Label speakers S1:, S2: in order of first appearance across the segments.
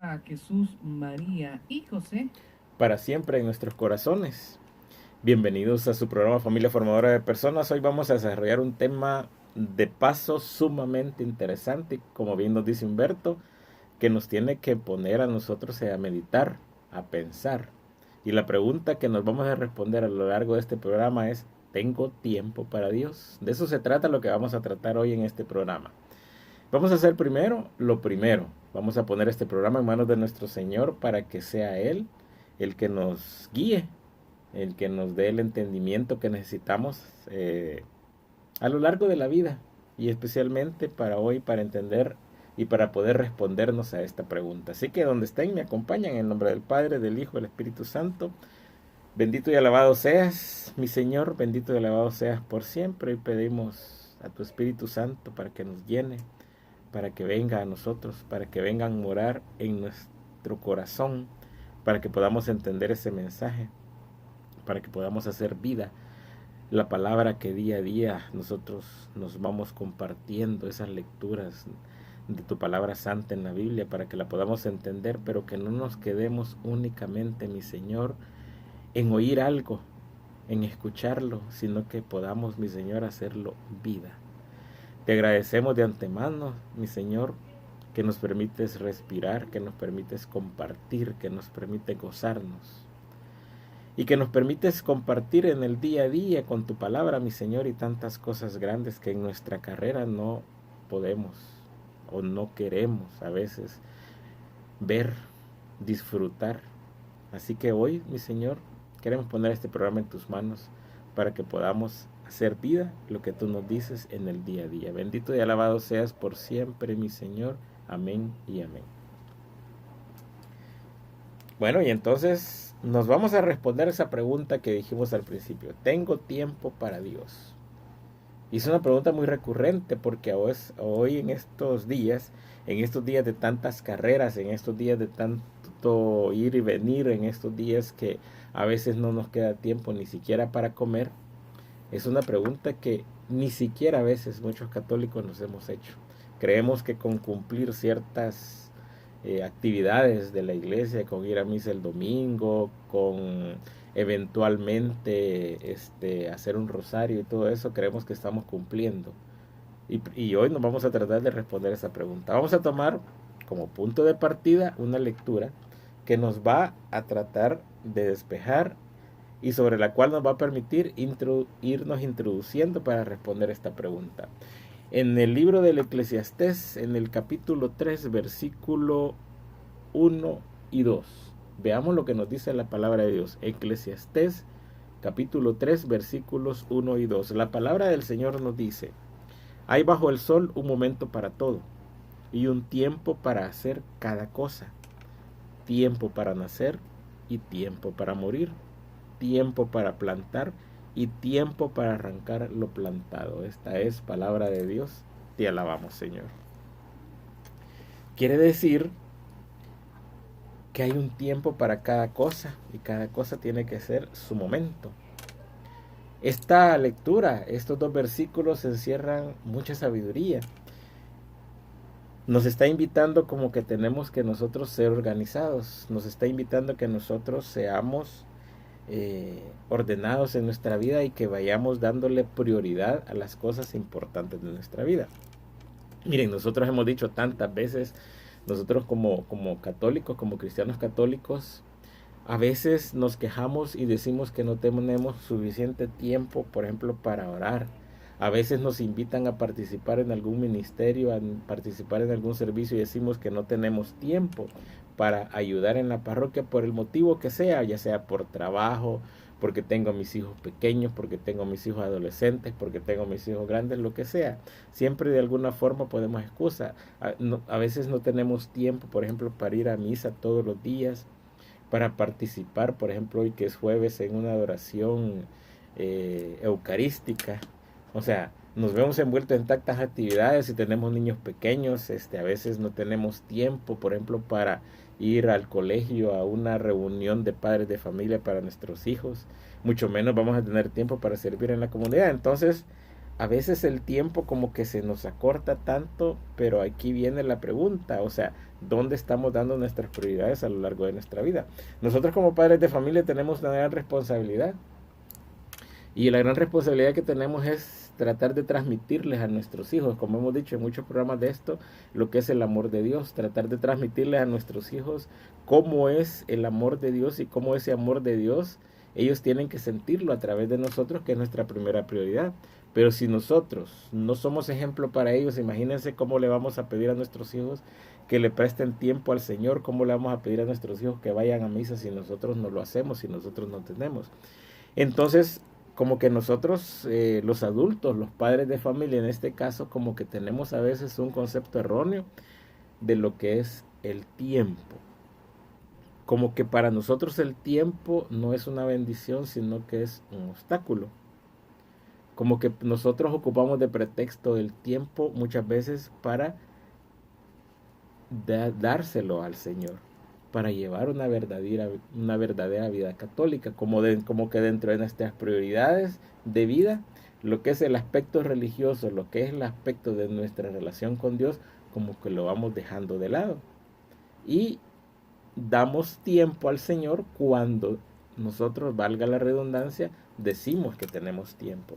S1: A Jesús, María y José.
S2: Para siempre en nuestros corazones. Bienvenidos a su programa Familia Formadora de Personas. Hoy vamos a desarrollar un tema de paso sumamente interesante, como bien nos dice Humberto, que nos tiene que poner a nosotros a meditar, a pensar. Y la pregunta que nos vamos a responder a lo largo de este programa es, ¿tengo tiempo para Dios? De eso se trata lo que vamos a tratar hoy en este programa. Vamos a hacer primero lo primero. Vamos a poner este programa en manos de nuestro Señor para que sea Él el que nos guíe, el que nos dé el entendimiento que necesitamos a lo largo de la vida y especialmente para hoy, para entender y para poder respondernos a esta pregunta. Así que donde estén, me acompañan en el nombre del Padre, del Hijo, del Espíritu Santo. Bendito y alabado seas, mi Señor, bendito y alabado seas por siempre. Y pedimos a tu Espíritu Santo para que nos llene, para que venga a nosotros, para que venga a morar en nuestro corazón, para que podamos entender ese mensaje, para que podamos hacer vida la palabra que día a día nosotros nos vamos compartiendo, esas lecturas de tu palabra santa en la Biblia, para que la podamos entender, pero que no nos quedemos únicamente, mi Señor, en oír algo, en escucharlo, sino que podamos, mi Señor, hacerlo vida. Te agradecemos de antemano, mi Señor, que nos permites respirar, que nos permites compartir, que nos permite gozarnos y que nos permites compartir en el día a día con tu palabra, mi Señor, y tantas cosas grandes que en nuestra carrera no podemos o no queremos a veces ver, disfrutar. Así que hoy, mi Señor, queremos poner este programa en tus manos para que podamos hacer vida lo que tú nos dices en el día a día. Bendito y alabado seas por siempre, mi Señor. Amén y amén. Bueno, y entonces nos vamos a responder esa pregunta que dijimos al principio. ¿Tengo tiempo para Dios? Y es una pregunta muy recurrente porque hoy en estos días de tantas carreras, en estos días de tanto ir y venir, en estos días que a veces no nos queda tiempo ni siquiera para comer, es una pregunta que ni siquiera a veces muchos católicos nos hemos hecho. Creemos que con cumplir ciertas actividades de la iglesia, con ir a misa el domingo, con eventualmente hacer un rosario y todo eso, creemos que estamos cumpliendo. Y hoy nos vamos a tratar de responder esa pregunta. Vamos a tomar como punto de partida una lectura que nos va a tratar de despejar y sobre la cual nos va a permitir irnos introduciendo para responder esta pregunta. En el libro del Eclesiastés, en el capítulo 3, versículo 1 y 2. Veamos lo que nos dice la palabra de Dios. Eclesiastés, capítulo 3, versículos 1 y 2. La palabra del Señor nos dice, hay bajo el sol un momento para todo y un tiempo para hacer cada cosa. Tiempo para nacer y tiempo para morir. Tiempo para plantar y tiempo para arrancar lo plantado. Esta es palabra de Dios. Te alabamos, Señor. Quiere decir que hay un tiempo para cada cosa y cada cosa tiene que ser su momento. Esta lectura, estos dos versículos encierran mucha sabiduría. Nos está invitando como que tenemos que nosotros ser organizados, nos está invitando que nosotros seamos ordenados en nuestra vida y que vayamos dándole prioridad a las cosas importantes de nuestra vida. Miren, nosotros hemos dicho tantas veces, nosotros como católicos, como cristianos católicos, a veces nos quejamos y decimos que no tenemos suficiente tiempo, por ejemplo, para orar. A veces nos invitan a participar en algún ministerio, a participar en algún servicio y decimos que no tenemos tiempo para ayudar en la parroquia por el motivo que sea, ya sea por trabajo, porque tengo a mis hijos pequeños, porque tengo a mis hijos adolescentes, porque tengo a mis hijos grandes, lo que sea. Siempre de alguna forma podemos excusa. A veces no tenemos tiempo, por ejemplo, para ir a misa todos los días, para participar, por ejemplo, hoy que es jueves, en una adoración eucarística. O sea, nos vemos envueltos en tantas actividades y tenemos niños pequeños, a veces no tenemos tiempo, por ejemplo, para ir al colegio a una reunión de padres de familia para nuestros hijos, mucho menos vamos a tener tiempo para servir en la comunidad. Entonces, a veces el tiempo como que se nos acorta tanto, pero aquí viene la pregunta, o sea, ¿dónde estamos dando nuestras prioridades a lo largo de nuestra vida? Nosotros como padres de familia tenemos una gran responsabilidad, y la gran responsabilidad que tenemos es tratar de transmitirles a nuestros hijos, como hemos dicho en muchos programas de esto, lo que es el amor de Dios, tratar de transmitirles a nuestros hijos cómo es el amor de Dios y cómo ese amor de Dios ellos tienen que sentirlo a través de nosotros, que es nuestra primera prioridad. Pero si nosotros no somos ejemplo para ellos, imagínense cómo le vamos a pedir a nuestros hijos que le presten tiempo al Señor, cómo le vamos a pedir a nuestros hijos que vayan a misa si nosotros no lo hacemos, si nosotros no tenemos. Entonces, como que nosotros, los adultos, los padres de familia en este caso, como que tenemos a veces un concepto erróneo de lo que es el tiempo. Como que para nosotros el tiempo no es una bendición, sino que es un obstáculo. Como que nosotros ocupamos de pretexto el tiempo muchas veces para dárselo al Señor, para llevar una verdadera vida católica, como que dentro de nuestras prioridades de vida, lo que es el aspecto religioso, lo que es el aspecto de nuestra relación con Dios, como que lo vamos dejando de lado. Y damos tiempo al Señor cuando nosotros, valga la redundancia, decimos que tenemos tiempo.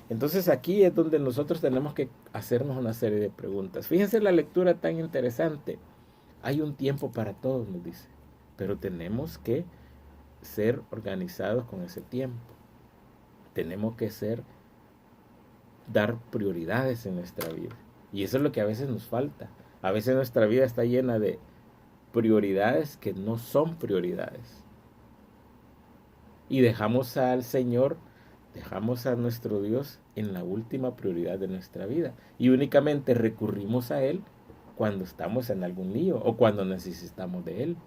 S2: Entonces aquí es donde nosotros tenemos que hacernos una serie de preguntas. Fíjense la lectura tan interesante. Hay un tiempo para todos, nos dice, pero tenemos que ser organizados con ese tiempo. Tenemos que dar prioridades en nuestra vida. Y eso es lo que a veces nos falta. A veces nuestra vida está llena de prioridades que no son prioridades. Y dejamos al Señor, dejamos a nuestro Dios en la última prioridad de nuestra vida. Y únicamente recurrimos a Él cuando estamos en algún lío o cuando necesitamos de Él.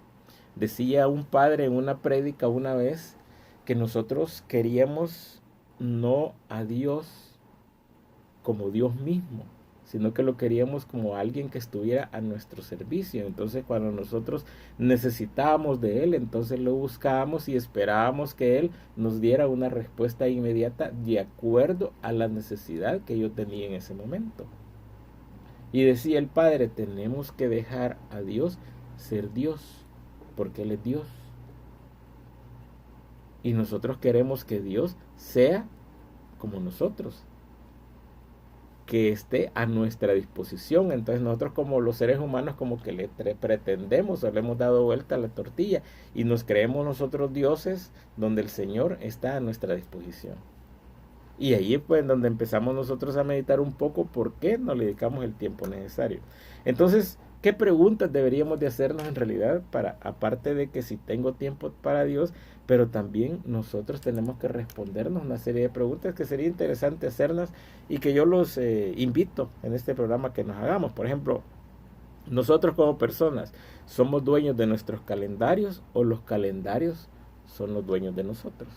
S2: Decía un padre en una prédica una vez que nosotros queríamos no a Dios como Dios mismo, sino que lo queríamos como alguien que estuviera a nuestro servicio. Entonces cuando nosotros necesitábamos de Él, entonces lo buscábamos y esperábamos que Él nos diera una respuesta inmediata de acuerdo a la necesidad que yo tenía en ese momento. Y decía el Padre, tenemos que dejar a Dios ser Dios, porque Él es Dios. Y nosotros queremos que Dios sea como nosotros, que esté a nuestra disposición. Entonces nosotros como los seres humanos como que le pretendemos o le hemos dado vuelta a la tortilla y nos creemos nosotros dioses donde el Señor está a nuestra disposición. Y ahí pues donde empezamos nosotros a meditar un poco por qué no le dedicamos el tiempo necesario. Entonces, ¿qué preguntas deberíamos de hacernos en realidad para, aparte de que si tengo tiempo para Dios, pero también nosotros tenemos que respondernos una serie de preguntas que sería interesante hacerlas y que yo los invito en este programa que nos hagamos? Por ejemplo, nosotros como personas, ¿somos dueños de nuestros calendarios o los calendarios son los dueños de nosotros?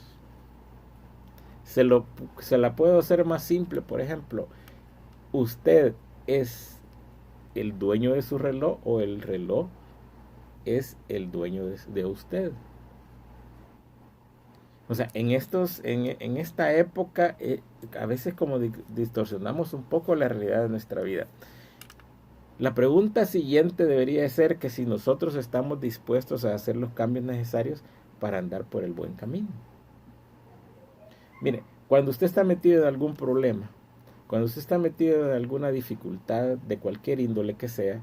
S2: Se la puedo hacer más simple, por ejemplo, ¿usted es el dueño de su reloj o el reloj es el dueño de usted? O sea, en esta época a veces como distorsionamos un poco la realidad de nuestra vida. La pregunta siguiente debería ser que si nosotros estamos dispuestos a hacer los cambios necesarios para andar por el buen camino. Mire, cuando usted está metido en algún problema, cuando usted está metido en alguna dificultad de cualquier índole que sea,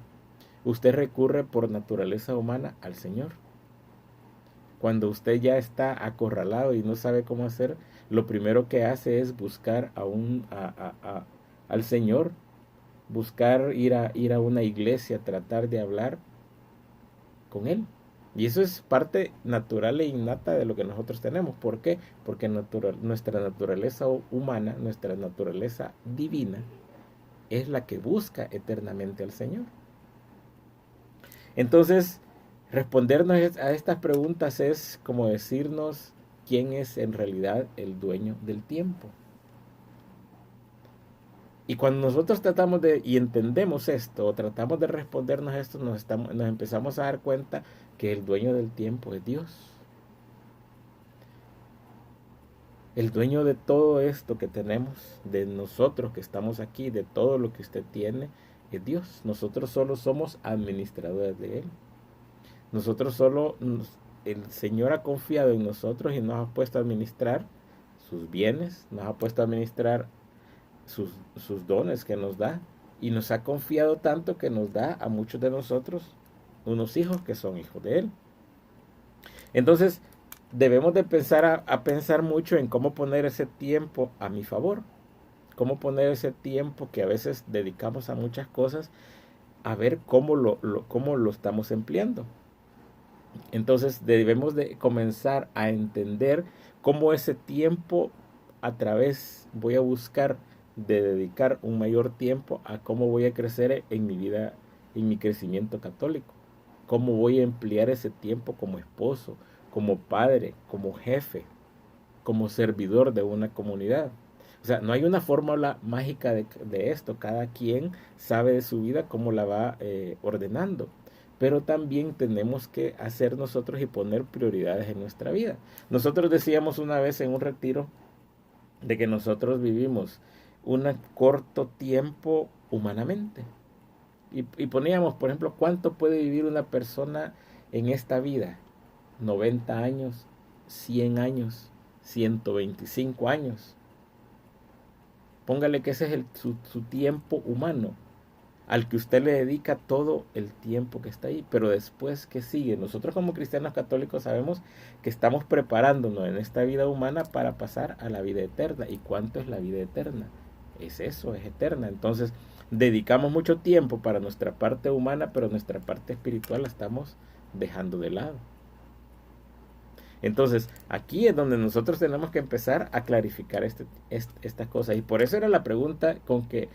S2: usted recurre por naturaleza humana al Señor. Cuando usted ya está acorralado y no sabe cómo hacer, lo primero que hace es buscar al Señor, buscar ir a una iglesia, tratar de hablar con Él. Y eso es parte natural e innata de lo que nosotros tenemos. ¿Por qué? Porque nuestra naturaleza humana, nuestra naturaleza divina, es la que busca eternamente al Señor. Entonces, respondernos a estas preguntas es como decirnos quién es en realidad el dueño del tiempo. Y cuando nosotros tratamos y entendemos esto, o tratamos de respondernos a esto, nos empezamos a dar cuenta que el dueño del tiempo es Dios. El dueño de todo esto que tenemos, de nosotros que estamos aquí, de todo lo que usted tiene, es Dios. Nosotros solo somos administradores de Él. Nosotros solo, el Señor ha confiado en nosotros y nos ha puesto a administrar sus bienes, nos ha puesto a administrar sus dones que nos da. Y nos ha confiado tanto que nos da a muchos de nosotros unos hijos que son hijos de Él. Entonces, debemos de pensar a pensar mucho en cómo poner ese tiempo a mi favor. Cómo poner ese tiempo que a veces dedicamos a muchas cosas, a ver cómo lo estamos empleando. Entonces debemos de comenzar a entender cómo ese tiempo voy a buscar de dedicar un mayor tiempo a cómo voy a crecer en mi vida, en mi crecimiento católico. Cómo voy a emplear ese tiempo como esposo, como padre, como jefe, como servidor de una comunidad. O sea, no hay una fórmula mágica de esto. Cada quien sabe de su vida cómo la va ordenando. Pero también tenemos que hacer nosotros y poner prioridades en nuestra vida. Nosotros decíamos una vez en un retiro de que nosotros vivimos un corto tiempo humanamente. Y poníamos, por ejemplo, ¿cuánto puede vivir una persona en esta vida? 90 años, 100 años, 125 años. Póngale que ese es su tiempo humano, al que usted le dedica todo el tiempo que está ahí. Pero después, ¿qué sigue? Nosotros como cristianos católicos sabemos que estamos preparándonos en esta vida humana para pasar a la vida eterna. ¿Y cuánto es la vida eterna? Es eso, es eterna. Entonces, dedicamos mucho tiempo para nuestra parte humana, pero nuestra parte espiritual la estamos dejando de lado. Entonces, aquí es donde nosotros tenemos que empezar a clarificar estas cosas. Y por eso era la pregunta con que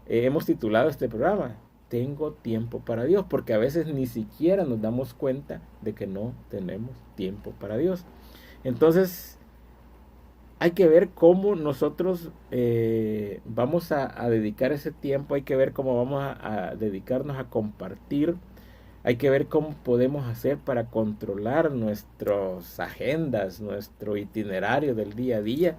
S2: hemos titulado este programa. ¿Tengo tiempo para Dios? Porque a veces ni siquiera nos damos cuenta de que no tenemos tiempo para Dios. Entonces, hay que ver cómo nosotros vamos a dedicar ese tiempo. Hay que ver cómo vamos a dedicarnos a compartir. Hay que ver cómo podemos hacer para controlar nuestras agendas, nuestro itinerario del día a día,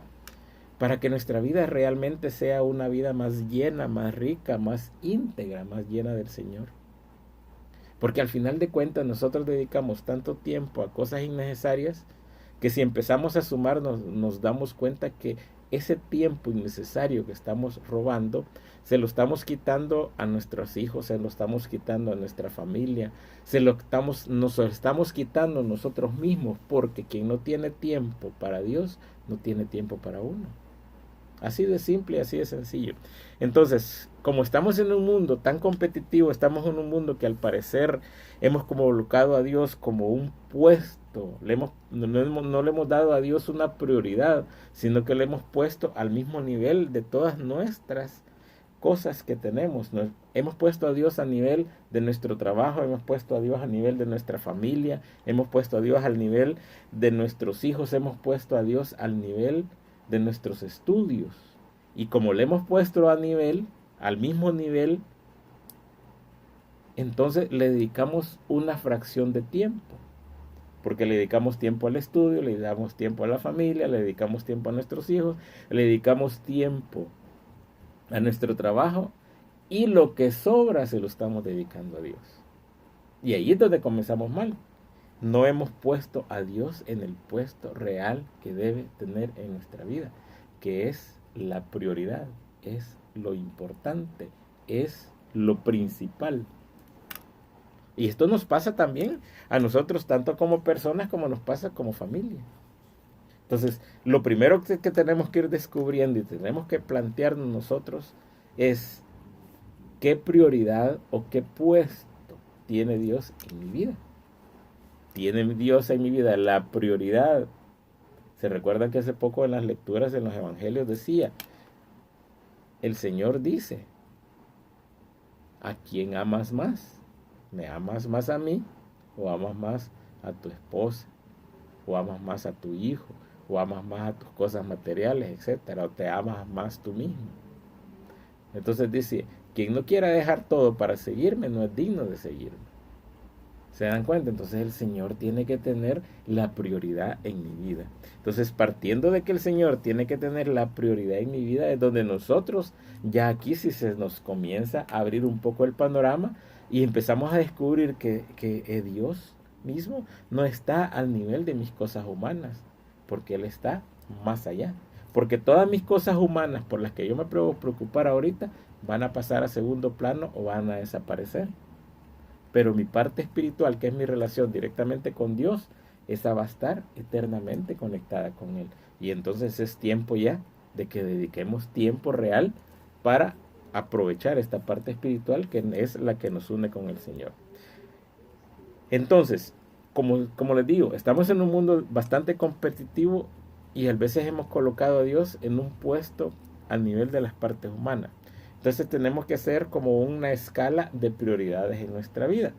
S2: para que nuestra vida realmente sea una vida más llena, más rica, más íntegra, más llena del Señor. Porque al final de cuentas nosotros dedicamos tanto tiempo a cosas innecesarias que si empezamos a sumar nos damos cuenta que ese tiempo innecesario que estamos robando, se lo estamos quitando a nuestros hijos, se lo estamos quitando a nuestra familia, nos lo estamos quitando nosotros mismos, porque quien no tiene tiempo para Dios, no tiene tiempo para uno. Así de simple, así de sencillo. Entonces, como estamos en un mundo tan competitivo, estamos en un mundo que al parecer hemos colocado a Dios como un puesto, no le hemos dado a Dios una prioridad, sino que le hemos puesto al mismo nivel de todas nuestras cosas que tenemos. Hemos puesto a Dios a nivel de nuestro trabajo, hemos puesto a Dios a nivel de nuestra familia, hemos puesto a Dios al nivel de nuestros hijos, hemos puesto a Dios al nivel de nuestros estudios. Y como le hemos puesto al mismo nivel, entonces le dedicamos una fracción de tiempo. Porque le dedicamos tiempo al estudio, le dedicamos tiempo a la familia, le dedicamos tiempo a nuestros hijos, le dedicamos tiempo a nuestro trabajo, y lo que sobra se lo estamos dedicando a Dios. Y ahí es donde comenzamos mal. No hemos puesto a Dios en el puesto real que debe tener en nuestra vida, que es la prioridad, es lo importante, es lo principal. Y esto nos pasa también a nosotros, tanto como personas como nos pasa como familia. Entonces, lo primero que tenemos que ir descubriendo y tenemos que plantearnos nosotros es qué prioridad o qué puesto tiene Dios en mi vida. ¿Tiene Dios en mi vida la prioridad? Se recuerdan que hace poco en las lecturas en los evangelios decía, el Señor dice, ¿a quién amas más? ¿Me amas más a mí? ¿O amas más a tu esposa? ¿O amas más a tu hijo? ¿O amas más a tus cosas materiales, etcétera? ¿O te amas más tú mismo? Entonces dice, quien no quiera dejar todo para seguirme no es digno de seguirme. ¿Se dan cuenta? Entonces el Señor tiene que tener la prioridad en mi vida. Entonces, partiendo de que el Señor tiene que tener la prioridad en mi vida, es donde nosotros ya aquí sí se nos comienza a abrir un poco el panorama y empezamos a descubrir que Dios mismo no está al nivel de mis cosas humanas, porque Él está más allá. Porque todas mis cosas humanas por las que yo me puedo preocupar ahorita van a pasar a segundo plano o van a desaparecer. Pero mi parte espiritual, que es mi relación directamente con Dios, esa va a estar eternamente conectada con Él. Y entonces es tiempo ya de que dediquemos tiempo real para aprovechar esta parte espiritual que es la que nos une con el Señor. Entonces, como les digo, estamos en un mundo bastante competitivo y a veces hemos colocado a Dios en un puesto al nivel de las partes humanas. Entonces tenemos que hacer como una escala de prioridades en nuestra vida.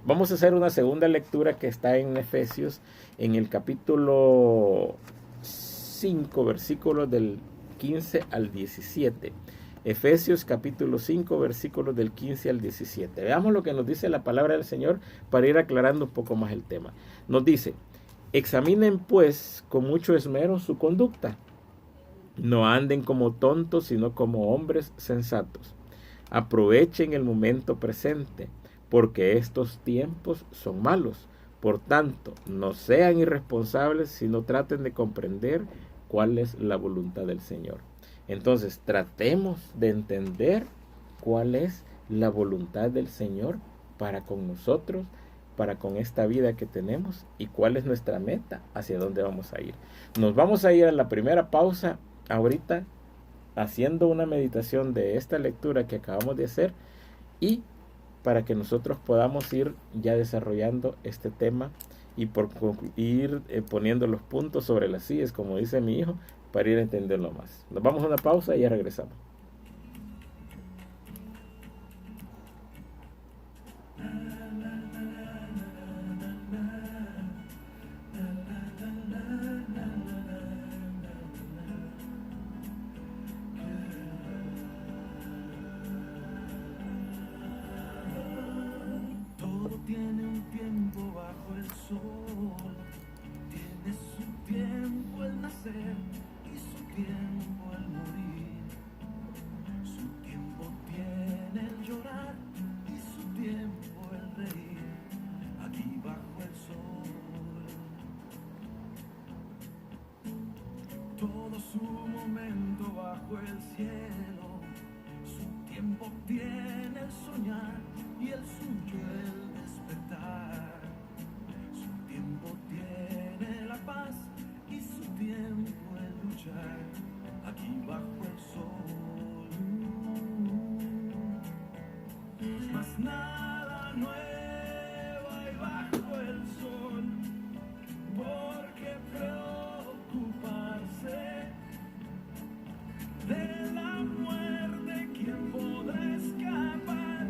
S2: Vamos a hacer una segunda lectura que está en Efesios, en el capítulo 5, versículos del 15 al 17. Efesios capítulo 5, versículos del 15 al 17. Veamos lo que nos dice la palabra del Señor para ir aclarando un poco más el tema. Nos dice: examinen pues con mucho esmero su conducta. No anden como tontos, sino como hombres sensatos. Aprovechen el momento presente, porque estos tiempos son malos. Por tanto, no sean irresponsables, sino traten de comprender cuál es la voluntad del Señor. Entonces, tratemos de entender cuál es la voluntad del Señor para con nosotros, para con esta vida que tenemos y cuál es nuestra meta, hacia dónde vamos a ir. Nos vamos a ir a la primera pausa ahorita, haciendo una meditación de esta lectura que acabamos de hacer y para que nosotros podamos ir ya desarrollando este tema y por ir poniendo los puntos sobre las sillas, como dice mi hijo, para ir a entenderlo más. Nos vamos a una pausa y ya regresamos.
S3: Todo tiene un tiempo bajo el sol, tiene su tiempo el nacer y su tiempo el morir, su tiempo tiene el llorar y su tiempo el reír, aquí bajo el sol. Todo su momento bajo el cielo, su tiempo tiene el soñar y el suyo el despertar. Su tiempo tiene la paz y su tiempo el luchar, aquí bajo el sol. Más nada nuevo hay bajo el sol, porque preocuparse de la muerte, ¿quién podrá escapar?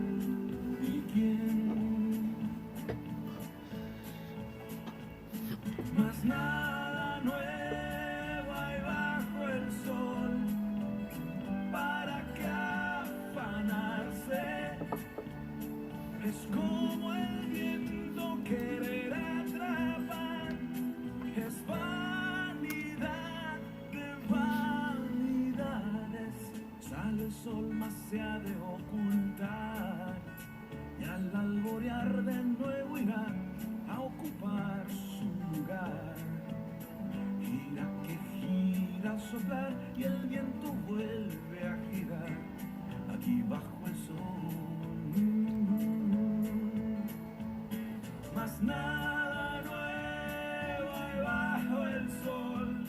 S3: ¿Y quién? Más nada nuevo hay bajo el sol, para que afanarse. Es como el viento querer atrapar, es vanidad de vanidades. Sale el sol mas se ha de ocultar, y al alborear de nuevo irá a ocupar su lugar. Gira que gira al soplar y el viento vuelve a girar, aquí bajo el sol. Más nada nuevo hay bajo el sol,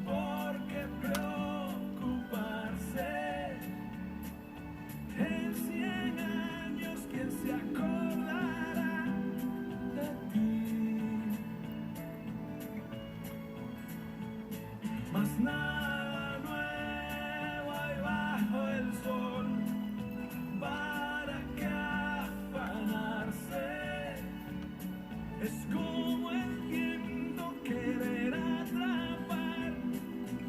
S3: porque preocuparse en 100 años, ¿quién se acordará de ti? Más nada nuevo hay bajo el sol, para que afanarse. Es como el viento querer atrapar,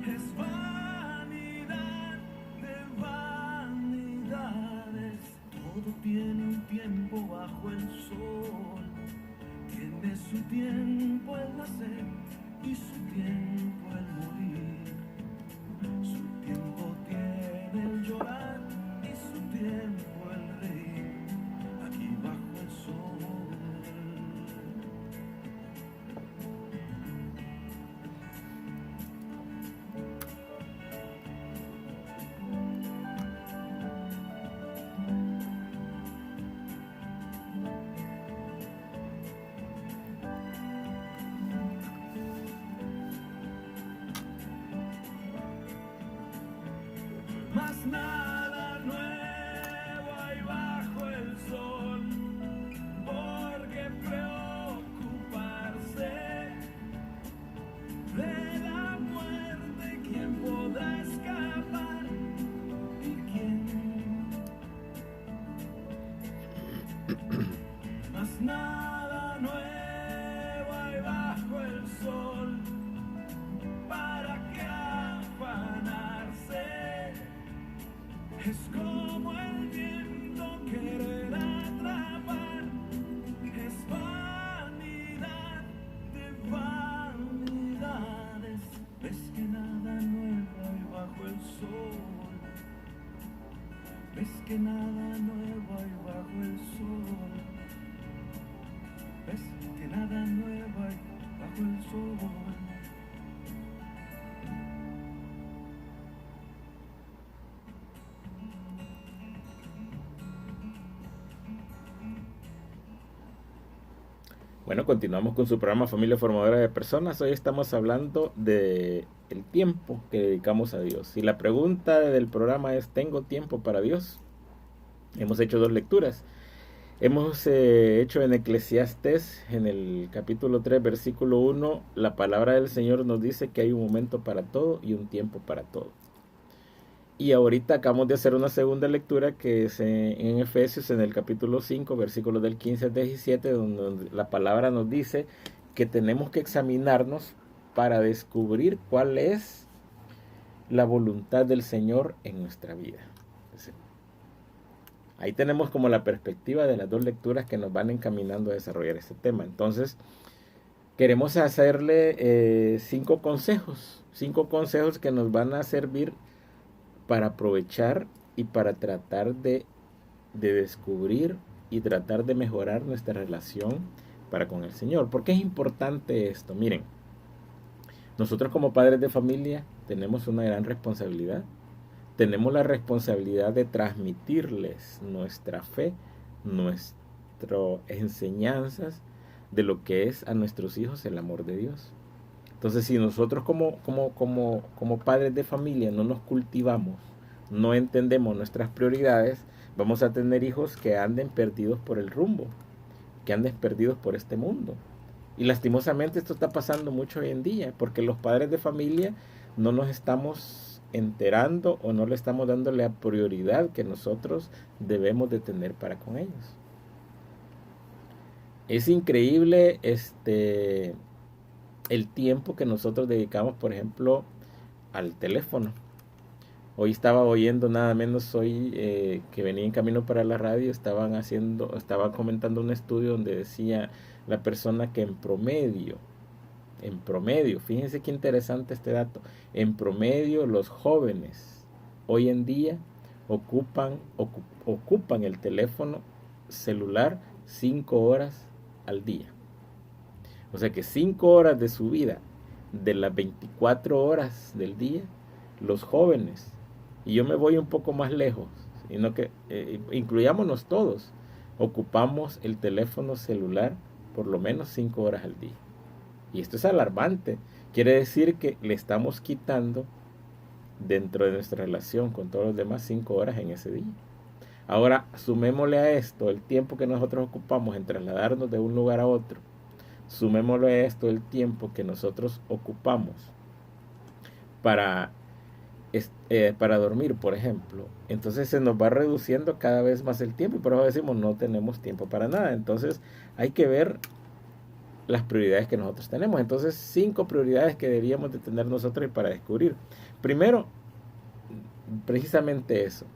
S3: es vanidad de vanidades. Todo tiene un tiempo bajo el sol. su tiempo el nacer y su tiempo el morir. Su tiempo tiene el llorar y su tiempo el reír, aquí bajo el sol. Más nada nuevo hay bajo el sol, porque preocuparse de la muerte, ¿quién podrá escapar? ¿Y quién? Más nada nuevo hay bajo el sol, para que afanarse. Es como el viento querer atrapar, es vanidad de vanidades. Ves que nada nuevo hay bajo el sol, ves que nada nuevo hay bajo el sol, ves que nada nuevo hay bajo el sol.
S2: Bueno, continuamos con su programa Familia Formadora de Personas. Hoy estamos hablando de el tiempo que dedicamos a Dios. Y la pregunta del programa es, ¿tengo tiempo para Dios? Hemos hecho 2 lecturas. Hemos hecho en Eclesiastés, en el capítulo 3, versículo 1, la palabra del Señor nos dice que hay un momento para todo y un tiempo para todo. Y ahorita acabamos de hacer una segunda lectura que es en Efesios, en el capítulo 5, versículos del 15 al 17, donde la palabra nos dice que tenemos que examinarnos para descubrir cuál es la voluntad del Señor en nuestra vida. Ahí tenemos como la perspectiva de las 2 lecturas que nos van encaminando a desarrollar este tema. Entonces, queremos hacerle 5 consejos que nos van a servir para aprovechar y para tratar de descubrir y tratar de mejorar nuestra relación para con el Señor. ¿Por qué es importante esto? Miren, nosotros como padres de familia tenemos una gran responsabilidad. Tenemos la responsabilidad de transmitirles nuestra fe, nuestras enseñanzas de lo que es a nuestros hijos el amor de Dios. Entonces, si nosotros como padres de familia no nos cultivamos, no entendemos nuestras prioridades, vamos a tener hijos que anden perdidos por el rumbo, que anden perdidos por este mundo. Y lastimosamente esto está pasando mucho hoy en día, porque los padres de familia no nos estamos enterando o no le estamos dando la prioridad que nosotros debemos de tener para con ellos. Es increíble el tiempo que nosotros dedicamos, por ejemplo, al teléfono. Hoy estaba oyendo nada menos que venía en camino para la radio, estaba comentando un estudio donde decía la persona que en promedio, fíjense qué interesante este dato, en promedio los jóvenes hoy en día ocupan el teléfono celular 5 horas al día. O sea que 5 horas de su vida, de las 24 horas del día, los jóvenes, y yo me voy un poco más lejos, sino que incluyámonos todos, ocupamos el teléfono celular por lo menos 5 horas al día. Y esto es alarmante. Quiere decir que le estamos quitando dentro de nuestra relación con todos los demás 5 horas en ese día. Ahora, sumémosle a esto el tiempo que nosotros ocupamos en trasladarnos de un lugar a otro. Sumémosle a esto el tiempo que nosotros ocupamos para dormir, por ejemplo. Entonces se nos va reduciendo cada vez más el tiempo y por eso decimos no tenemos tiempo para nada. Entonces hay que ver las prioridades que nosotros tenemos. Entonces 5 prioridades que deberíamos de tener nosotros para descubrir. Primero, precisamente eso.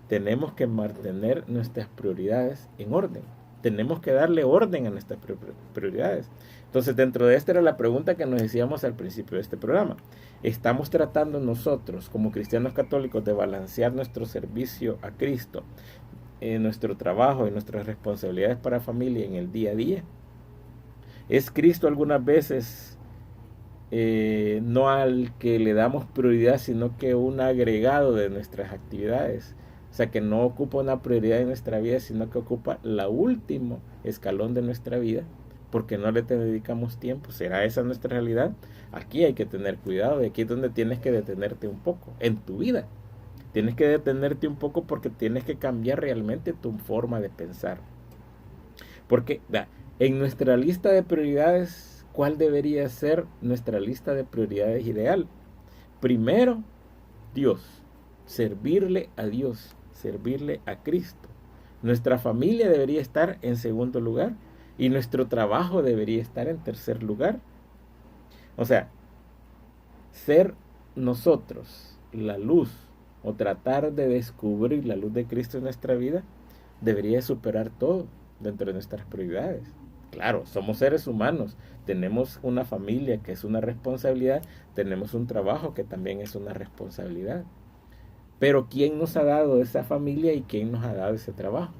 S2: Tenemos que mantener nuestras prioridades en orden. Tenemos que darle orden a nuestras prioridades. Entonces, dentro de esta era la pregunta que nos decíamos al principio de este programa. ¿Estamos tratando nosotros, como cristianos católicos, de balancear nuestro servicio a Cristo, nuestro trabajo y nuestras responsabilidades para familia en el día a día? ¿Es Cristo algunas veces no al que le damos prioridad, sino que un agregado de nuestras actividades? O sea, que no ocupa una prioridad en nuestra vida, sino que ocupa la último escalón de nuestra vida, porque no le dedicamos tiempo. ¿Será esa nuestra realidad? Aquí hay que tener cuidado, y aquí es donde tienes que detenerte un poco, en tu vida. Tienes que detenerte un poco porque tienes que cambiar realmente tu forma de pensar. Porque en nuestra lista de prioridades, ¿cuál debería ser nuestra lista de prioridades ideal? Primero, Dios. Servirle a Dios, servirle a Cristo. Nuestra familia debería estar en segundo lugar y nuestro trabajo debería estar en tercer lugar. O sea, ser nosotros la luz o tratar de descubrir la luz de Cristo en nuestra vida debería superar todo dentro de nuestras prioridades. Claro, somos seres humanos, tenemos una familia que es una responsabilidad, tenemos un trabajo que también es una responsabilidad. Pero ¿quién nos ha dado esa familia y quién nos ha dado ese trabajo?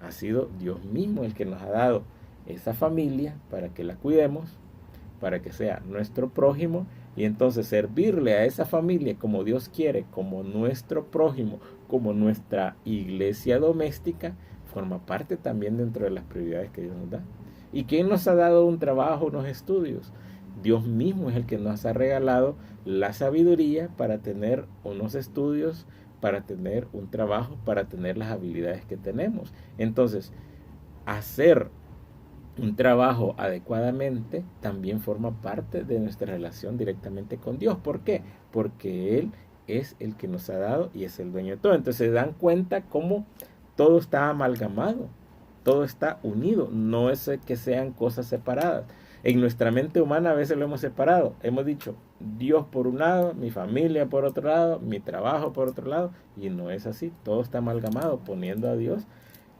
S2: Ha sido Dios mismo el que nos ha dado esa familia para que la cuidemos, para que sea nuestro prójimo, y entonces servirle a esa familia como Dios quiere, como nuestro prójimo, como nuestra iglesia doméstica, forma parte también dentro de las prioridades que Dios nos da. ¿Y quién nos ha dado un trabajo, unos estudios? Dios mismo es el que nos ha regalado la sabiduría para tener unos estudios, para tener un trabajo, para tener las habilidades que tenemos. Entonces, hacer un trabajo adecuadamente también forma parte de nuestra relación directamente con Dios. ¿Por qué? Porque Él es el que nos ha dado y es el dueño de todo. Entonces se dan cuenta cómo todo está amalgamado, todo está unido, no es que sean cosas separadas. En nuestra mente humana a veces lo hemos separado. Hemos dicho Dios por un lado, mi familia por otro lado, mi trabajo por otro lado. Y no es así. Todo está amalgamado, poniendo a Dios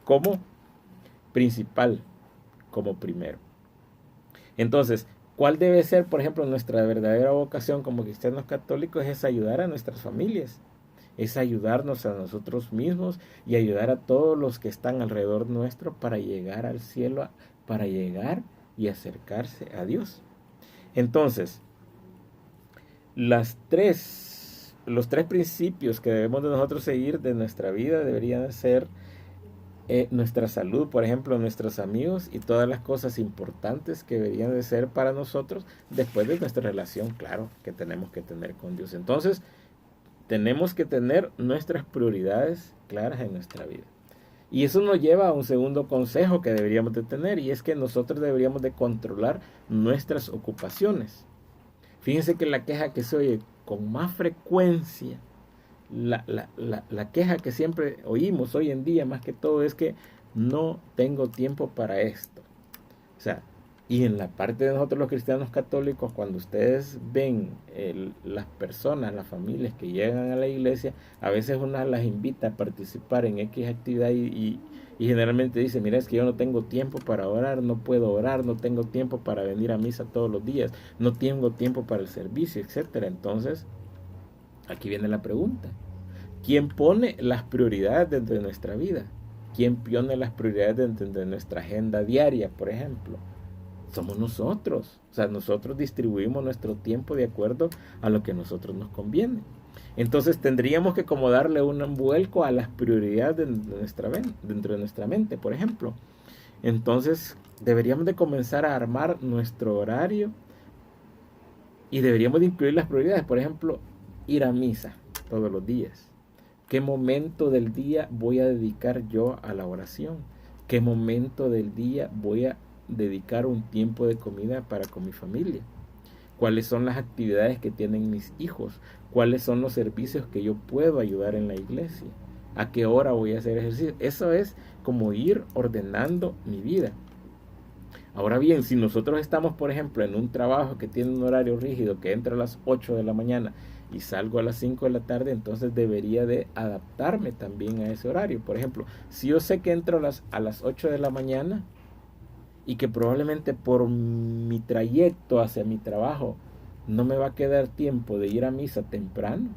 S2: como principal, como primero. Entonces, ¿cuál debe ser, por ejemplo, nuestra verdadera vocación como cristianos católicos? Es ayudar a nuestras familias. Es ayudarnos a nosotros mismos y ayudar a todos los que están alrededor nuestro para llegar al cielo, para llegar y acercarse a Dios. Entonces, los tres principios que debemos de nosotros seguir de nuestra vida deberían ser nuestra salud, por ejemplo, nuestros amigos y todas las cosas importantes que deberían de ser para nosotros después de nuestra relación, claro, que tenemos que tener con Dios. Entonces, tenemos que tener nuestras prioridades claras en nuestra vida. Y eso nos lleva a un segundo consejo que deberíamos de tener, y es que nosotros deberíamos de controlar nuestras ocupaciones. Fíjense que la queja que se oye con más frecuencia, la queja que siempre oímos hoy en día más que todo es que no tengo tiempo para esto. O sea, y en la parte de nosotros los cristianos católicos, cuando ustedes ven las personas, las familias que llegan a la iglesia, a veces una las invita a participar en X actividad y generalmente dice, mira, es que yo no tengo tiempo para orar, no puedo orar, no tengo tiempo para venir a misa todos los días, no tengo tiempo para el servicio, etcétera. Entonces, aquí viene la pregunta. ¿Quién pone las prioridades dentro de nuestra vida? ¿Quién pone las prioridades dentro de nuestra agenda diaria, por ejemplo? Somos nosotros. O sea, nosotros distribuimos nuestro tiempo de acuerdo a lo que a nosotros nos conviene. Entonces tendríamos que como darle un vuelco a las prioridades dentro de nuestra mente, por ejemplo. Entonces deberíamos de comenzar a armar nuestro horario y deberíamos de incluir las prioridades. Por ejemplo, ir a misa todos los días. ¿Qué momento del día voy a dedicar yo a la oración? ¿Qué momento del día voy a dedicar un tiempo de comida para con mi familia? ¿Cuáles son las actividades que tienen mis hijos? ¿Cuáles son los servicios que yo puedo ayudar en la iglesia? ¿A qué hora voy a hacer ejercicio? Eso es como ir ordenando mi vida. Ahora bien, si nosotros estamos, por ejemplo, en un trabajo que tiene un horario rígido, que entra a las 8 de la mañana y salgo a las 5 de la tarde, entonces debería de adaptarme también a ese horario. Por ejemplo, si yo sé que entro a las 8 de la mañana y que probablemente por mi trayecto hacia mi trabajo no me va a quedar tiempo de ir a misa temprano,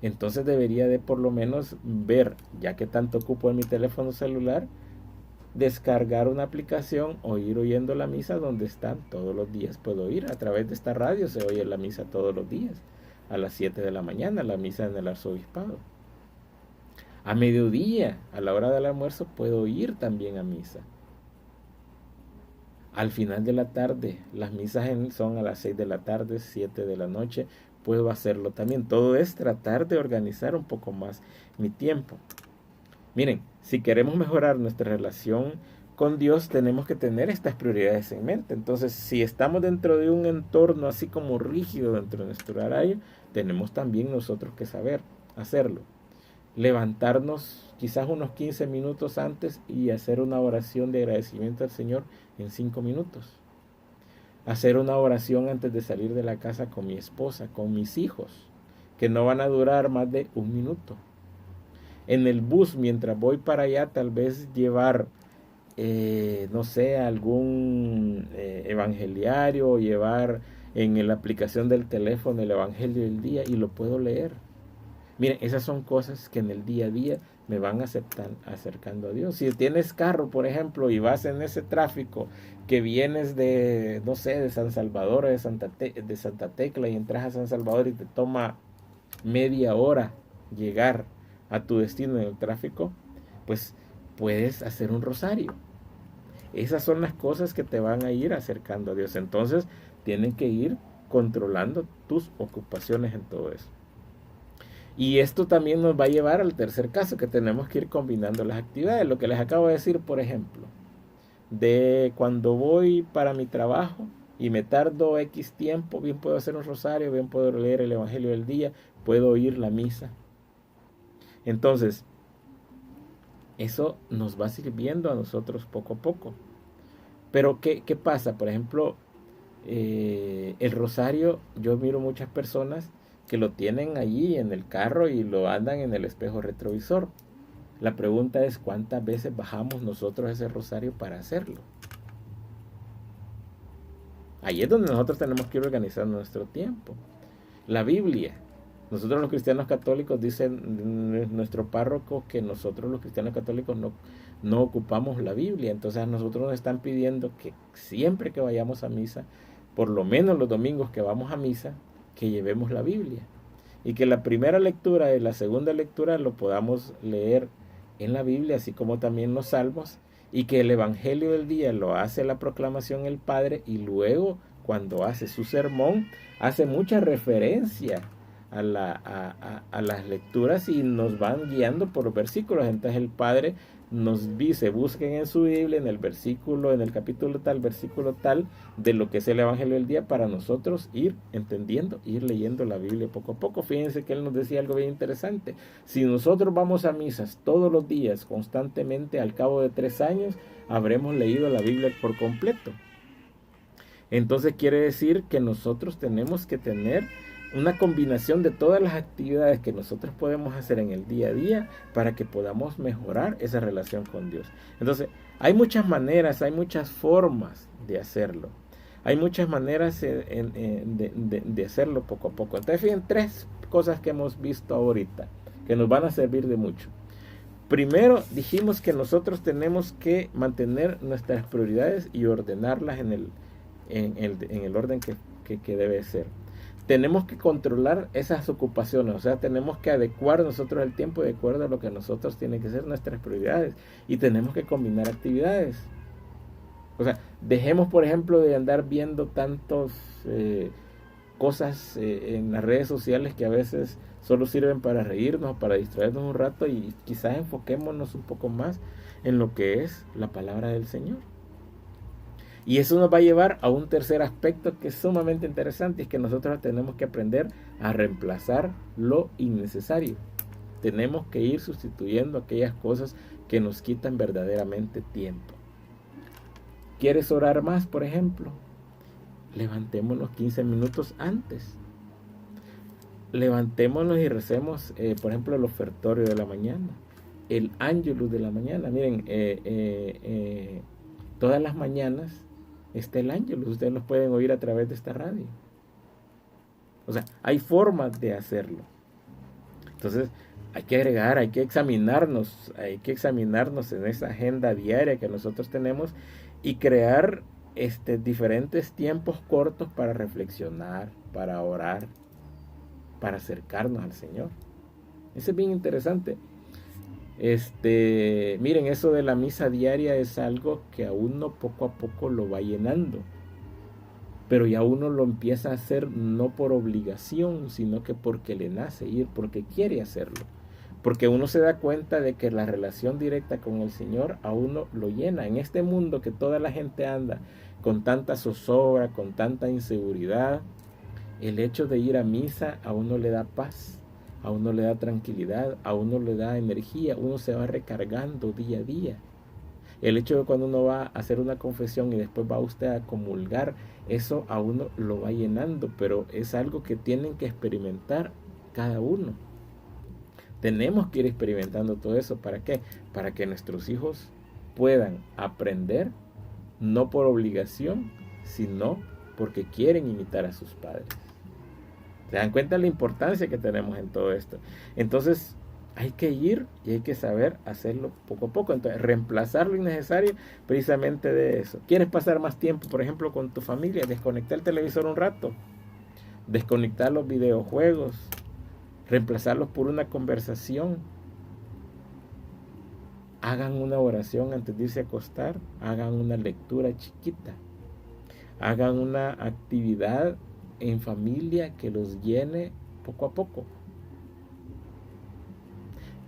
S2: entonces debería de por lo menos ver, ya que tanto ocupo en mi teléfono celular, descargar una aplicación o ir oyendo la misa donde están todos los días. Puedo ir a través de esta radio, se oye la misa todos los días, a las 7 de la mañana, la misa en el arzobispado. A mediodía, a la hora del almuerzo, puedo ir también a misa. Al final de la tarde, las misas son a las 6 de la tarde, 7 de la noche, puedo hacerlo también. Todo es tratar de organizar un poco más mi tiempo. Miren, si queremos mejorar nuestra relación con Dios, tenemos que tener estas prioridades en mente. Entonces, si estamos dentro de un entorno así como rígido dentro de nuestro horario, tenemos también nosotros que saber hacerlo. Levantarnos quizás unos 15 minutos antes y hacer una oración de agradecimiento al Señor en 5 minutos. Hacer una oración antes de salir de la casa con mi esposa, con mis hijos, que no van a durar más de 1 minuto. En el bus, mientras voy para allá, tal vez llevar, no sé, algún evangeliario, o llevar en la aplicación del teléfono el Evangelio del día y lo puedo leer. Miren, esas son cosas que en el día a día me van acercando a Dios. Si tienes carro, por ejemplo, y vas en ese tráfico que vienes de, no sé, de San Salvador, de Santa Tecla, y entras a San Salvador y te toma media hora llegar a tu destino en el tráfico, pues puedes hacer un rosario. Esas son las cosas que te van a ir acercando a Dios. Entonces, tienen que ir controlando tus ocupaciones en todo eso. Y esto también nos va a llevar al tercer caso, que tenemos que ir combinando las actividades. Lo que les acabo de decir, por ejemplo, de cuando voy para mi trabajo y me tardo X tiempo, bien puedo hacer un rosario, bien puedo leer el Evangelio del día, puedo oír la misa. Entonces, eso nos va sirviendo a nosotros poco a poco. Pero, ¿qué pasa? Por ejemplo, el rosario, yo miro muchas personas que lo tienen allí en el carro y lo andan en el espejo retrovisor. La pregunta es, ¿cuántas veces bajamos nosotros ese rosario para hacerlo? Ahí es donde nosotros tenemos que ir organizando nuestro tiempo. La Biblia. Nosotros los cristianos católicos, dicen nuestro párroco, que nosotros los cristianos católicos no ocupamos la Biblia. Entonces a nosotros nos están pidiendo que siempre que vayamos a misa, por lo menos los domingos que vamos a misa, que llevemos la Biblia. Y que la primera lectura y la segunda lectura lo podamos leer en la Biblia, así como también los salmos. Y que el Evangelio del día lo hace la proclamación el Padre, y luego cuando hace su sermón hace mucha referencia a las lecturas y nos van guiando por los versículos. Entonces el Padre nos dice, busquen en su Biblia, en el capítulo tal, versículo tal, de lo que es el Evangelio del día, para nosotros ir entendiendo, ir leyendo la Biblia poco a poco. Fíjense que él nos decía algo bien interesante. Si nosotros vamos a misas todos los días, constantemente, al cabo de 3 años, habremos leído la Biblia por completo. Entonces quiere decir que nosotros tenemos que tener una combinación de todas las actividades que nosotros podemos hacer en el día a día para que podamos mejorar esa relación con Dios. Entonces, hay muchas maneras, hay muchas formas de hacerlo. Hay muchas maneras de hacerlo poco a poco. Entonces, fíjense, 3 cosas que hemos visto ahorita que nos van a servir de mucho. Primero, dijimos que nosotros tenemos que mantener nuestras prioridades y ordenarlas en el orden que debe ser. Tenemos que controlar esas ocupaciones, o sea, tenemos que adecuar nosotros el tiempo de acuerdo a lo que nosotros tienen que ser nuestras prioridades, y tenemos que combinar actividades. O sea, dejemos, por ejemplo, de andar viendo tantas cosas en las redes sociales que a veces solo sirven para reírnos, para distraernos un rato, y quizás enfoquémonos un poco más en lo que es la palabra del Señor. Y eso nos va a llevar a un tercer aspecto que es sumamente interesante, y es que nosotros tenemos que aprender a reemplazar lo innecesario. Tenemos que ir sustituyendo aquellas cosas que nos quitan verdaderamente tiempo. ¿Quieres orar más, por ejemplo? Levantémonos 15 minutos antes. Levantémonos y recemos, por ejemplo, el ofertorio de la mañana, el ángelus de la mañana. Miren, todas las mañanas está el ángelus. Ustedes los pueden oír a través de esta radio. O sea, hay formas de hacerlo. Entonces, hay que agregar, hay que examinarnos en esa agenda diaria que nosotros tenemos y crear diferentes tiempos cortos para reflexionar, para orar, para acercarnos al Señor. Eso es bien interesante. Miren, eso de la misa diaria es algo que a uno poco a poco lo va llenando. Pero ya uno lo empieza a hacer no por obligación, sino que porque le nace ir, porque quiere hacerlo. Porque uno se da cuenta de que la relación directa con el Señor a uno lo llena. En este mundo que toda la gente anda con tanta zozobra, con tanta inseguridad, el hecho de ir a misa a uno le da paz, a uno le da tranquilidad, a uno le da energía, uno se va recargando día a día. El hecho de cuando uno va a hacer una confesión y después va usted a comulgar, eso a uno lo va llenando, pero es algo que tienen que experimentar cada uno. Tenemos que ir experimentando todo eso. ¿Para qué? Para que nuestros hijos puedan aprender, no por obligación, sino porque quieren imitar a sus padres. ¿Se dan cuenta la importancia que tenemos en todo esto? Entonces, hay que ir y hay que saber hacerlo poco a poco. Entonces, reemplazar lo innecesario precisamente de eso. ¿Quieres pasar más tiempo, por ejemplo, con tu familia? Desconectar el televisor un rato. Desconectar los videojuegos. Reemplazarlos por una conversación. Hagan una oración antes de irse a acostar. Hagan una lectura chiquita. Hagan una actividad en familia que los llene poco a poco.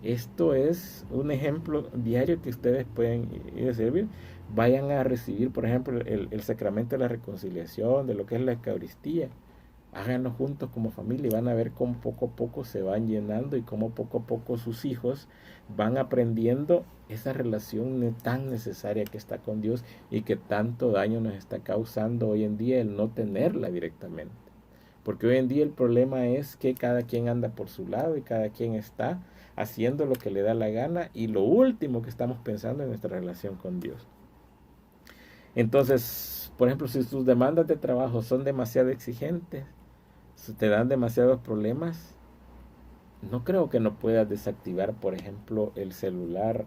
S2: Esto es un ejemplo diario que ustedes pueden ir a servir. Vayan a recibir, por ejemplo, el sacramento de la reconciliación, de lo que es la Eucaristía. Háganlo juntos como familia y van a ver cómo poco a poco se van llenando y cómo poco a poco sus hijos van aprendiendo esa relación tan necesaria que está con Dios y que tanto daño nos está causando hoy en día el no tenerla directamente. Porque hoy en día el problema es que cada quien anda por su lado y cada quien está haciendo lo que le da la gana y lo último que estamos pensando en nuestra relación con Dios. Entonces, por ejemplo, si tus demandas de trabajo son demasiado exigentes, si te dan demasiados problemas, no creo que no puedas desactivar, por ejemplo, el celular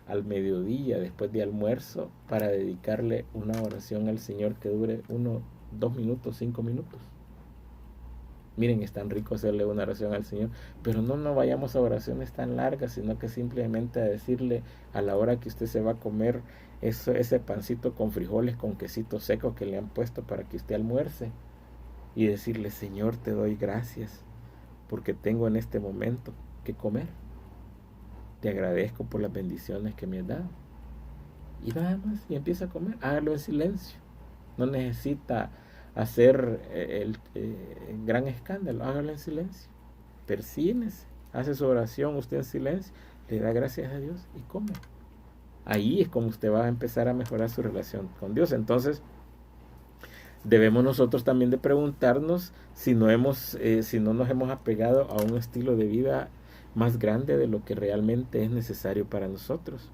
S2: al mediodía después de almuerzo para dedicarle una oración al Señor que dure 1, 2 minutos, 5 minutos. Miren, es tan rico hacerle una oración al Señor, pero no vayamos a oraciones tan largas, sino que simplemente a decirle a la hora que usted se va a comer ese pancito con frijoles, con quesito seco que le han puesto para que usted almuerce, y decirle: Señor, te doy gracias porque tengo en este momento que comer. Te agradezco por las bendiciones que me has dado. Y nada más, y empieza a comer. Hágalo en silencio. No necesita hacer el gran escándalo, hágalo en silencio, persínese, hace su oración usted en silencio, le da gracias a Dios y come. Ahí es como usted va a empezar a mejorar su relación con Dios. Entonces debemos nosotros también de preguntarnos si no nos hemos apegado a un estilo de vida más grande de lo que realmente es necesario para nosotros,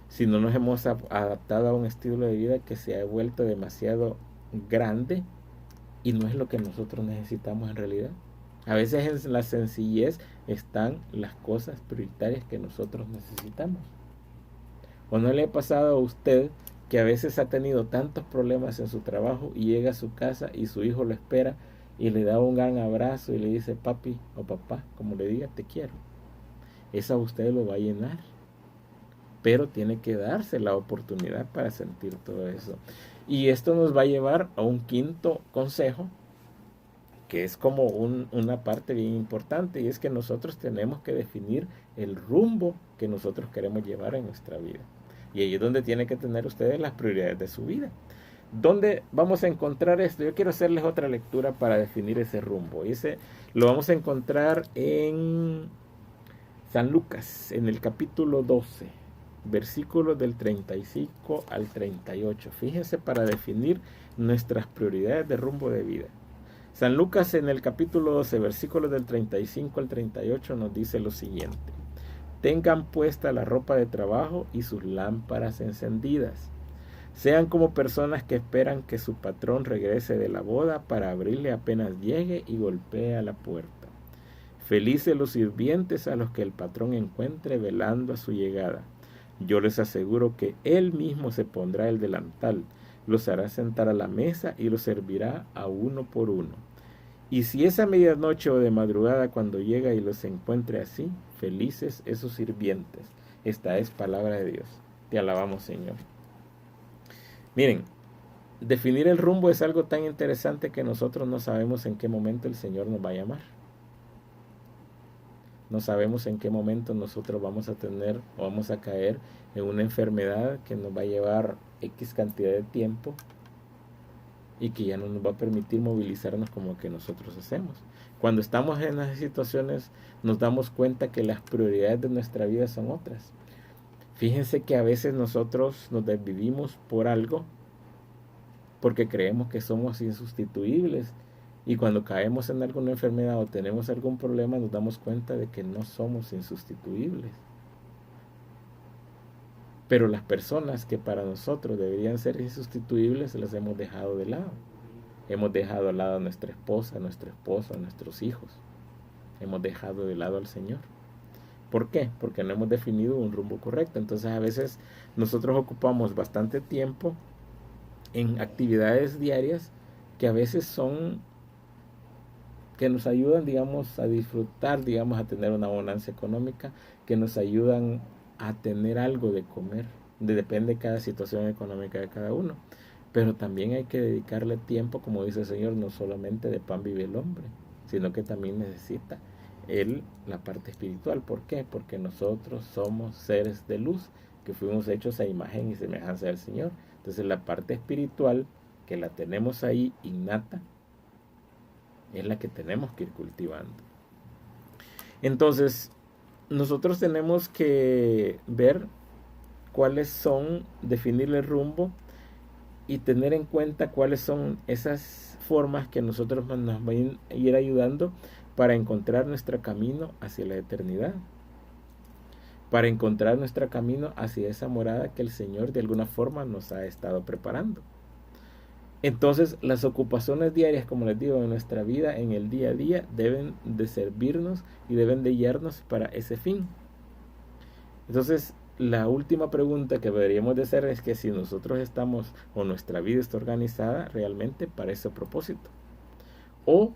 S2: si no nos hemos adaptado a un estilo de vida que se ha vuelto demasiado grande y no es lo que nosotros necesitamos en realidad. A veces en la sencillez están las cosas prioritarias que nosotros necesitamos. ¿O no le ha pasado a usted que a veces ha tenido tantos problemas en su trabajo y llega a su casa y su hijo lo espera y le da un gran abrazo y le dice: papi o papá, como le diga, te quiero? Eso a usted lo va a llenar, pero tiene que darse la oportunidad para sentir todo eso. Y esto nos va a llevar a un quinto consejo, que es como una parte bien importante, y es que nosotros tenemos que definir el rumbo que nosotros queremos llevar en nuestra vida. Y ahí es donde tienen que tener ustedes las prioridades de su vida. ¿Dónde vamos a encontrar esto? Yo quiero hacerles otra lectura para definir ese rumbo. Y ese lo vamos a encontrar en San Lucas, en el capítulo 12. versículos del 35 al 38. Fíjense para definir nuestras prioridades de rumbo de vida. San Lucas en el capítulo 12, versículos del 35 al 38 nos dice lo siguiente. Tengan puesta la ropa de trabajo y sus lámparas encendidas. Sean como personas que esperan que su patrón regrese de la boda para abrirle apenas llegue y golpee a la puerta. Felices los sirvientes a los que el patrón encuentre velando a su llegada. Yo les aseguro que él mismo se pondrá el delantal, los hará sentar a la mesa y los servirá a uno por uno. Y si es a medianoche o de madrugada cuando llega y los encuentre así, felices esos sirvientes. Esta es palabra de Dios. Te alabamos, Señor. Miren, definir el rumbo es algo tan interesante que nosotros no sabemos en qué momento el Señor nos va a llamar. No sabemos en qué momento nosotros vamos a tener o vamos a caer en una enfermedad que nos va a llevar X cantidad de tiempo y que ya no nos va a permitir movilizarnos como que nosotros hacemos. Cuando estamos en esas situaciones nos damos cuenta que las prioridades de nuestra vida son otras. Fíjense que a veces nosotros nos desvivimos por algo porque creemos que somos insustituibles. Y cuando caemos en alguna enfermedad o tenemos algún problema, nos damos cuenta de que no somos insustituibles. Pero las personas que para nosotros deberían ser insustituibles, las hemos dejado de lado. Hemos dejado de lado a nuestra esposa, a nuestro esposo, a nuestros hijos. Hemos dejado de lado al Señor. ¿Por qué? Porque no hemos definido un rumbo correcto. Entonces a veces nosotros ocupamos bastante tiempo en actividades diarias que a veces son que nos ayudan, digamos, a disfrutar, digamos, a tener una bonanza económica, que nos ayudan a tener algo de comer. Depende de cada situación económica de cada uno. Pero también hay que dedicarle tiempo, como dice el Señor, no solamente de pan vive el hombre, sino que también necesita él la parte espiritual. ¿Por qué? Porque nosotros somos seres de luz, que fuimos hechos a imagen y semejanza del Señor. Entonces la parte espiritual, que la tenemos ahí innata, es la que tenemos que ir cultivando. Entonces, nosotros tenemos que ver cuáles son, definir el rumbo y tener en cuenta cuáles son esas formas que nosotros nos van a ir ayudando para encontrar nuestro camino hacia la eternidad, para encontrar nuestro camino hacia esa morada que el Señor de alguna forma nos ha estado preparando. Entonces, las ocupaciones diarias, como les digo, en nuestra vida, en el día a día, deben de servirnos y deben de guiarnos para ese fin. Entonces, la última pregunta que deberíamos de hacer es que si nosotros estamos o nuestra vida está organizada realmente para ese propósito, o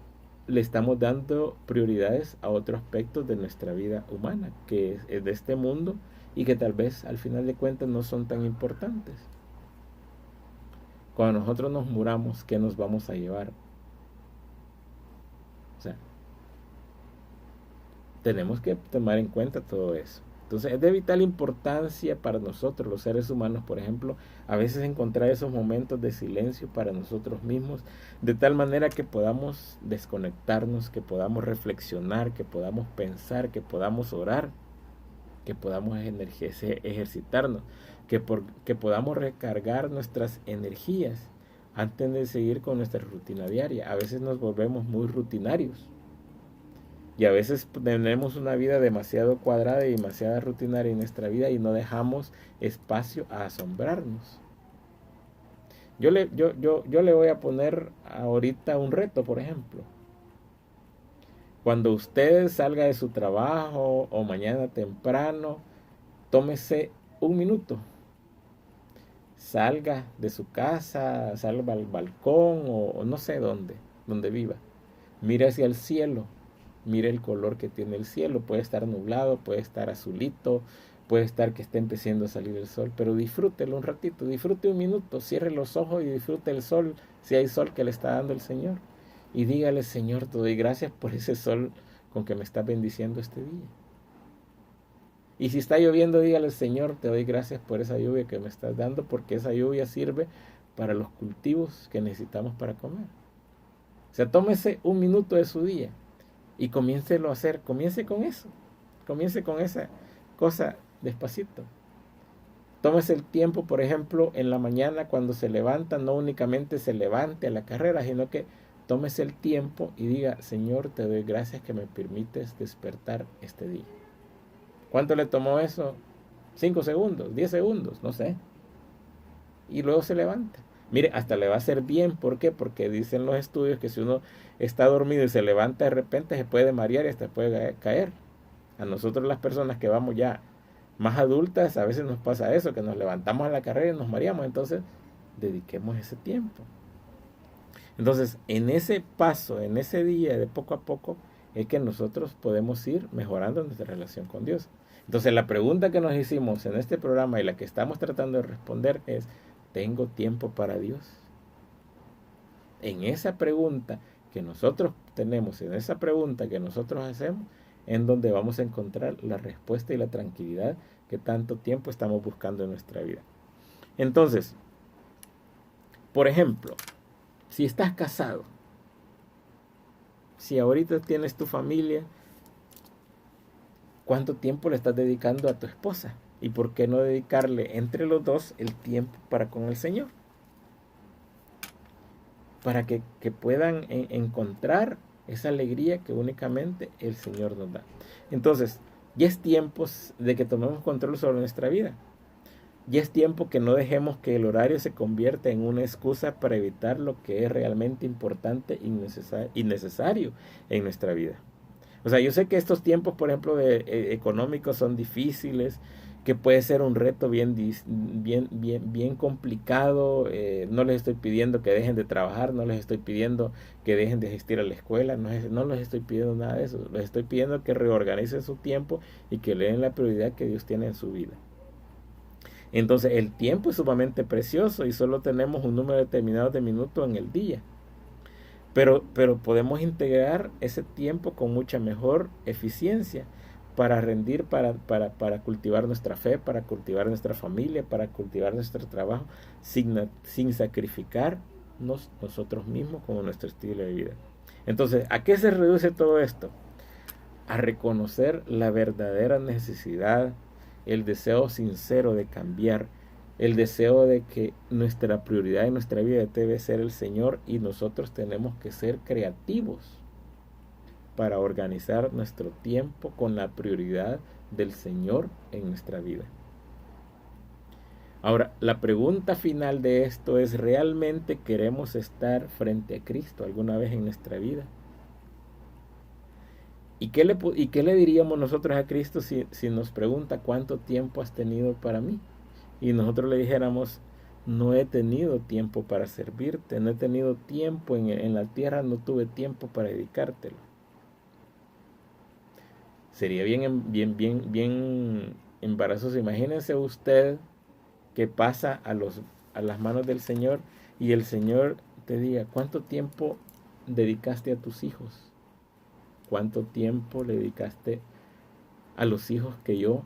S2: le estamos dando prioridades a otros aspectos de nuestra vida humana, que es de este mundo y que tal vez al final de cuentas no son tan importantes. Cuando nosotros nos muramos, ¿qué nos vamos a llevar? O sea, tenemos que tomar en cuenta todo eso. Entonces es de vital importancia para nosotros, los seres humanos, por ejemplo, a veces encontrar esos momentos de silencio para nosotros mismos, de tal manera que podamos desconectarnos, que podamos reflexionar, que podamos pensar, que podamos orar, que podamos ejercitarnos, que podamos recargar nuestras energías antes de seguir con nuestra rutina diaria. A veces nos volvemos muy rutinarios y a veces tenemos una vida demasiado cuadrada y demasiado rutinaria en nuestra vida y no dejamos espacio a asombrarnos. Yo le voy a poner ahorita un reto, por ejemplo. Cuando usted salga de su trabajo o mañana temprano, tómese un minuto. Salga de su casa, salga al balcón o no sé donde viva. Mire hacia el cielo, mire el color que tiene el cielo. Puede estar nublado, puede estar azulito, puede estar que esté empezando a salir el sol, pero disfrútelo un ratito, disfrute un minuto, cierre los ojos y disfrute el sol, si hay sol que le está dando el Señor. Y dígale: Señor, te doy gracias por ese sol con que me estás bendiciendo este día. Y si está lloviendo, dígale: Señor, te doy gracias por esa lluvia que me estás dando, porque esa lluvia sirve para los cultivos que necesitamos para comer. O sea, tómese un minuto de su día y comiéncelo a hacer. Comience con eso. Comience con esa cosa despacito. tómese el tiempo, por ejemplo, en la mañana cuando se levanta, no únicamente se levante a la carrera, sino que tómese el tiempo y diga, Señor, te doy gracias que me permites despertar este día. ¿Cuánto le tomó eso? 5 segundos, 10 segundos, no sé. Y luego se levanta. Mire, hasta le va a hacer bien. ¿Por qué? Porque dicen los estudios que si uno está dormido y se levanta de repente se puede marear y hasta puede caer. A nosotros las personas que vamos ya más adultas, a veces nos pasa eso, que nos levantamos a la carrera y nos mareamos. Entonces, dediquemos ese tiempo. Entonces, en ese paso, en ese día, de poco a poco, es que nosotros podemos ir mejorando nuestra relación con Dios. Entonces, la pregunta que nos hicimos en este programa y la que estamos tratando de responder es, ¿tengo tiempo para Dios? En esa pregunta que nosotros tenemos, en esa pregunta que nosotros hacemos, en donde vamos a encontrar la respuesta y la tranquilidad que tanto tiempo estamos buscando en nuestra vida. Entonces, por ejemplo, si estás casado, si ahorita tienes tu familia, ¿cuánto tiempo le estás dedicando a tu esposa? ¿Y por qué no dedicarle entre los dos el tiempo para con el Señor? Para que puedan encontrar esa alegría que únicamente el Señor nos da. Entonces, ya es tiempo de que tomemos control sobre nuestra vida. Ya es tiempo que no dejemos que el horario se convierta en una excusa para evitar lo que es realmente importante y necesario en nuestra vida. O sea, yo sé que estos tiempos, por ejemplo, económicos son difíciles, que puede ser un reto bien complicado. No les estoy pidiendo que dejen de trabajar, no les estoy pidiendo que dejen de asistir a la escuela, no les estoy pidiendo nada de eso. Les estoy pidiendo que reorganicen su tiempo y que le den la prioridad que Dios tiene en su vida. Entonces, el tiempo es sumamente precioso y solo tenemos un número determinado de minutos en el día. Pero podemos integrar ese tiempo con mucha mejor eficiencia para rendir, para cultivar nuestra fe, para cultivar nuestra familia, para cultivar nuestro trabajo, sin sacrificarnos nosotros mismos como nuestro estilo de vida. Entonces, ¿a qué se reduce todo esto? A reconocer la verdadera necesidad, el deseo sincero de cambiar, el deseo de que nuestra prioridad en nuestra vida debe ser el Señor y nosotros tenemos que ser creativos para organizar nuestro tiempo con la prioridad del Señor en nuestra vida. Ahora, la pregunta final de esto es, ¿realmente queremos estar frente a Cristo alguna vez en nuestra vida? ¿Y qué le diríamos nosotros a Cristo si nos pregunta cuánto tiempo has tenido para mí? Y nosotros le dijéramos, no he tenido tiempo para servirte, no he tenido tiempo en la tierra, no tuve tiempo para dedicártelo. Sería bien embarazoso. Imagínense usted que pasa a las manos del Señor y el Señor te diga, ¿cuánto tiempo dedicaste a tus hijos? ¿Cuánto tiempo le dedicaste a los hijos que yo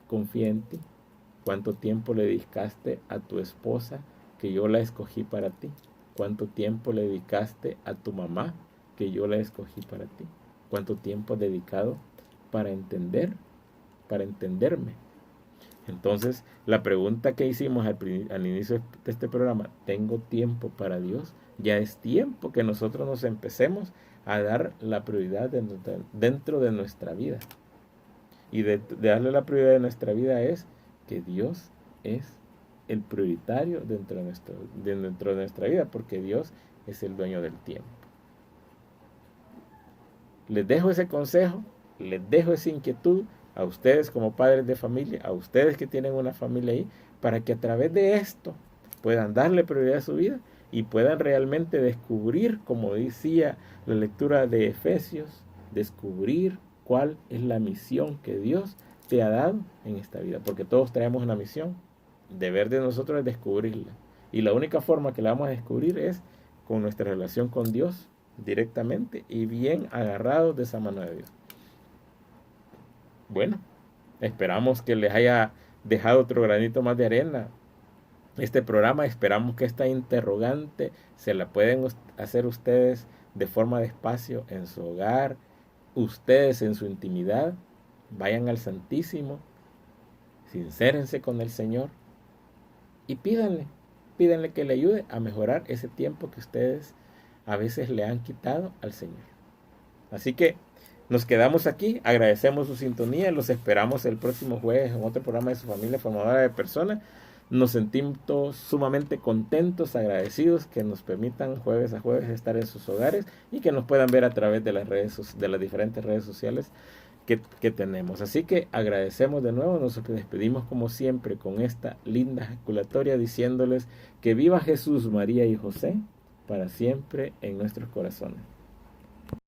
S2: confié en ti? ¿Cuánto tiempo le dedicaste a tu esposa que yo la escogí para ti? ¿Cuánto tiempo le dedicaste a tu mamá que yo la escogí para ti? ¿Cuánto tiempo has dedicado para entenderme? Entonces, la pregunta que hicimos al inicio de este programa, ¿tengo tiempo para Dios? Ya es tiempo que nosotros nos empecemos a dar la prioridad dentro de nuestra vida. Y de darle la prioridad de nuestra vida es que Dios es el prioritario dentro de nuestra vida, porque Dios es el dueño del tiempo. Les dejo ese consejo, les dejo esa inquietud a ustedes como padres de familia, a ustedes que tienen una familia ahí, para que a través de esto puedan darle prioridad a su vida y puedan realmente descubrir, como decía la lectura de Efesios, descubrir cuál es la misión que Dios te ha dado en esta vida, porque todos traemos una misión. Deber de nosotros es descubrirla, y la única forma que la vamos a descubrir es con nuestra relación con Dios directamente y bien agarrados de esa mano de Dios. Bueno, esperamos que les haya dejado otro granito más de arena este programa. Esperamos que esta interrogante se la pueden hacer ustedes de forma despacio en su hogar, ustedes en su intimidad. Vayan al Santísimo, sincérense con el Señor y pídanle que le ayude a mejorar ese tiempo que ustedes a veces le han quitado al Señor. Así que nos quedamos aquí, agradecemos su sintonía, los esperamos el próximo jueves en otro programa de su familia formadora de personas. Nos sentimos sumamente contentos, agradecidos que nos permitan jueves a jueves estar en sus hogares y que nos puedan ver a través de las diferentes redes sociales que tenemos. Así que agradecemos de nuevo, nos despedimos como siempre con esta linda ejaculatoria diciéndoles que viva Jesús, María y José para siempre en nuestros corazones.